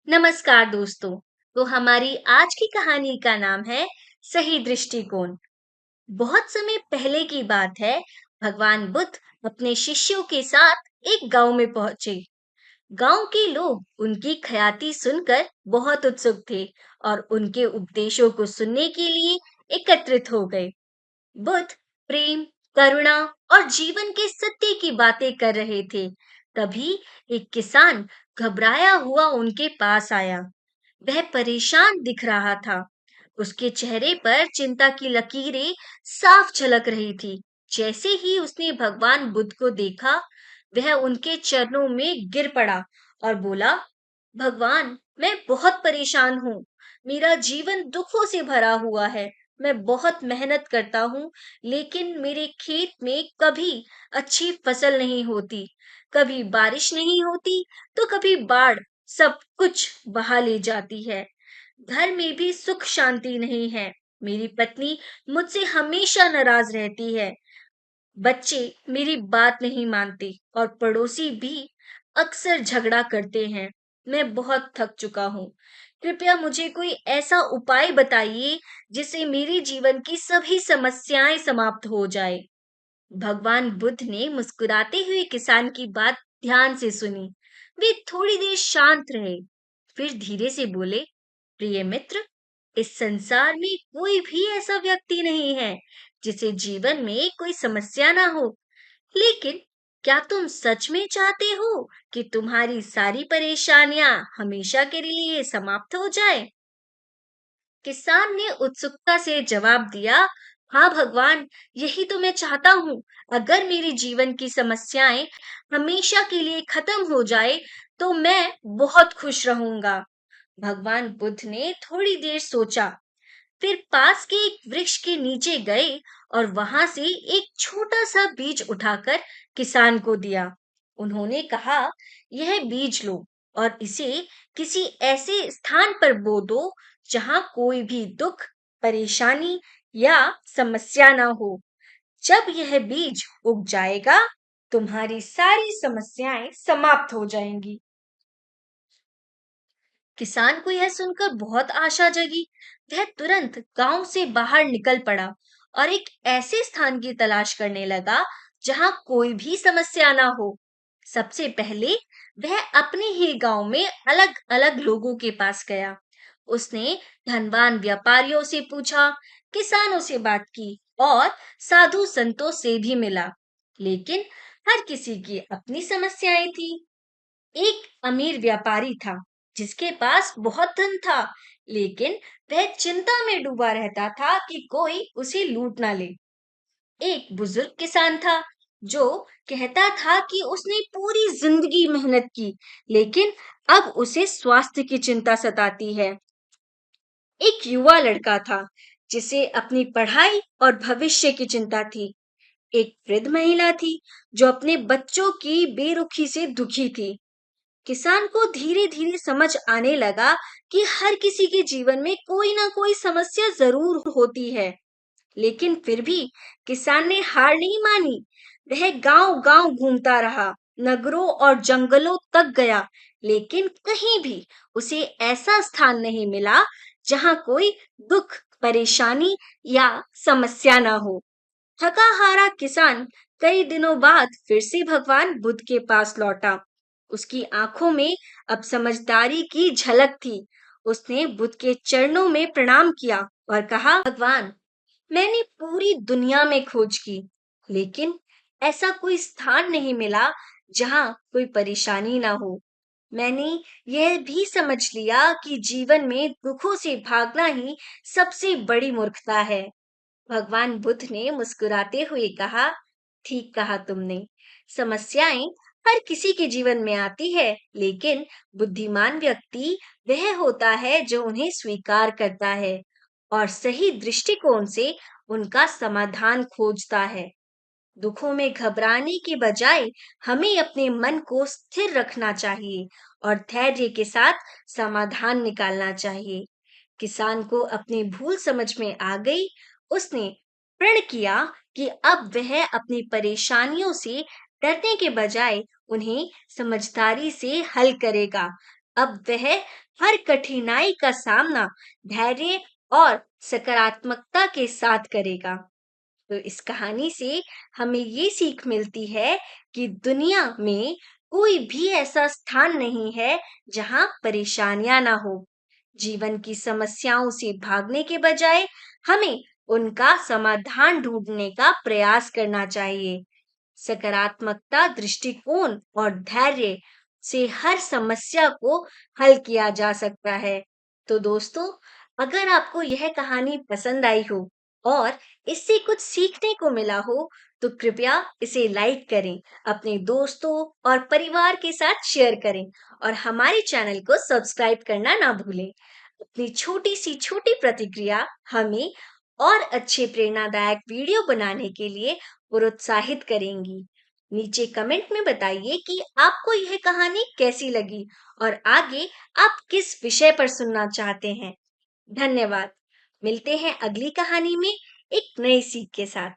नमस्कार दोस्तों। तो हमारी आज की कहानी का नाम है सही दृष्टिकोण। बहुत समय पहले की बात है। भगवान बुद्ध अपने शिष्यों के साथ एक गांव में पहुंचे। गांव के लोग उनकी ख्याति सुनकर बहुत उत्सुक थे और उनके उपदेशों को सुनने के लिए एकत्रित हो गए। बुद्ध प्रेम, करुणा और जीवन के सत्य की बातें कर रहे थे। तभी एक किसान घबराया हुआ उनके पास आया। वह परेशान दिख रहा था। उसके चेहरे पर चिंता की लकीरें साफ झलक रही थी। जैसे ही उसने भगवान बुद्ध को देखा, वह उनके चरणों में गिर पड़ा और बोला, भगवान, मैं बहुत परेशान हूँ। मेरा जीवन दुखों से भरा हुआ है। मैं बहुत मेहनत करता हूँ, लेकिन मेरे खेत में कभी अच्छी फसल नहीं होती। कभी बारिश नहीं होती, तो कभी बाढ़ सब कुछ बहा ले जाती है। घर में भी सुख शांति नहीं है। मेरी पत्नी मुझसे हमेशा नाराज रहती है। बच्चे मेरी बात नहीं मानते और पड़ोसी भी अक्सर झगड़ा करते हैं। मैं बहुत थक चुका हूँ। कृपया मुझे कोई ऐसा उपाय बताइए जिससे मेरे जीवन की सभी समस्याएं समाप्त हो जाए। भगवान बुद्ध ने मुस्कुराते हुए किसान की बात ध्यान से सुनी। वे थोड़ी देर शांत रहे, फिर धीरे से बोले, प्रिय मित्र, इस संसार में कोई भी ऐसा व्यक्ति नहीं है जिसे जीवन में कोई समस्या ना हो। लेकिन क्या तुम सच में चाहते हो कि तुम्हारी सारी परेशानियां हमेशा के लिए समाप्त हो जाए? किसान ने उत्सुकता से जवाब दिया, हाँ भगवान, यही तो मैं चाहता हूँ। अगर मेरे जीवन की समस्याएं हमेशा के लिए खत्म हो जाए, तो मैं बहुत खुश रहूंगा। भगवान बुद्ध ने थोड़ी देर सोचा, फिर पास के एक वृक्ष के नीचे गए और वहां से एक छोटा सा बीज उठाकर किसान को दिया। उन्होंने कहा, यह बीज लो और इसे किसी ऐसे स्थान पर बो दो जहां कोई भी दुख, परेशानी या समस्या ना हो। जब यह बीज उग जाएगा, तुम्हारी सारी समस्याएं समाप्त हो जाएंगी। किसान को यह सुनकर बहुत आशा जगी। वह तुरंत गांव से बाहर निकल पड़ा और एक ऐसे स्थान की तलाश करने लगा जहां कोई भी समस्या ना हो। सबसे पहले वह अपने ही गांव में अलग-अलग लोगों के पास गया। उसने धनवान व्यापारियों से पूछा, किसानों से बात की और साधु संतों से भी मिला। लेकिन हर किसी की अपनी समस्याएं थी। एक अमीर व्यापारी था जिसके पास बहुत धन था, लेकिन वह चिंता में डूबा रहता था कि कोई उसे लूट ना ले। एक बुजुर्ग किसान था जो कहता था कि उसने पूरी जिंदगी मेहनत की, लेकिन अब उसे स्वास्थ्य की चिंता सताती है। एक युवा लड़का था जिसे अपनी पढ़ाई और भविष्य की चिंता थी। एक वृद्ध महिला थी जो अपने बच्चों की बेरुखी से दुखी थी। किसान को धीरे धीरे समझ आने लगा कि हर किसी के जीवन में कोई ना कोई समस्या जरूर होती है। लेकिन फिर भी किसान ने हार नहीं मानी। वह गांव गांव घूमता रहा, नगरों और जंगलों तक गया, लेकिन कहीं भी उसे ऐसा स्थान नहीं मिला जहां कोई दुख, परेशानी या समस्या ना हो। थका हारा किसान कई दिनों बाद फिर से भगवान बुद्ध के पास लौटा। उसकी आंखों में अब समझदारी की झलक थी। उसने बुद्ध के चरणों में प्रणाम किया और कहा, भगवान, मैंने पूरी दुनिया में खोज की, लेकिन ऐसा कोई स्थान नहीं मिला जहां कोई परेशानी ना हो। मैंने यह भी समझ लिया कि जीवन में दुखों से भागना ही सबसे बड़ी मूर्खता है। भगवान बुद्ध ने मुस्कुराते हुए कहा, ठीक कहा तुमने। समस्याएं हर किसी के जीवन में आती है, लेकिन बुद्धिमान व्यक्ति वह होता है जो उन्हें स्वीकार करता है और सही दृष्टिकोण से उनका समाधान खोजता है। दुखों में घबराने के बजाय हमें अपने मन को स्थिर रखना चाहिए और धैर्य के साथ समाधान निकालना चाहिए। किसान को अपनी भूल समझ में आ गई। उसने प्रण किया कि अब वह अपनी परेशानियों से डरने के बजाय उन्हें समझदारी से हल करेगा। अब वह हर कठिनाई का सामना धैर्य और सकारात्मकता के साथ करेगा। तो इस कहानी से हमें ये सीख मिलती है कि दुनिया में कोई भी ऐसा स्थान नहीं है जहां परेशानियां ना हो। जीवन की समस्याओं से भागने के बजाय हमें उनका समाधान ढूंढने का प्रयास करना चाहिए। सकारात्मकता, दृष्टिकोण और धैर्य से हर समस्या को हल किया जा सकता है। तो दोस्तों, अगर आपको यह कहानी पसंद आई हो और इससे कुछ सीखने को मिला हो, तो कृपया इसे लाइक करें, अपने दोस्तों और परिवार के साथ शेयर करें और हमारे चैनल को सब्सक्राइब करना ना भूलें। अपनी छोटी सी छोटी प्रतिक्रिया हमें और अच्छे प्रेरणादायक वीडियो बनाने के लिए प्रोत्साहित करेंगी। नीचे कमेंट में बताइए कि आपको यह कहानी कैसी लगी और आगे आप किस विषय पर सुनना चाहते हैं। धन्यवाद। मिलते हैं अगली कहानी में एक नई सीख के साथ।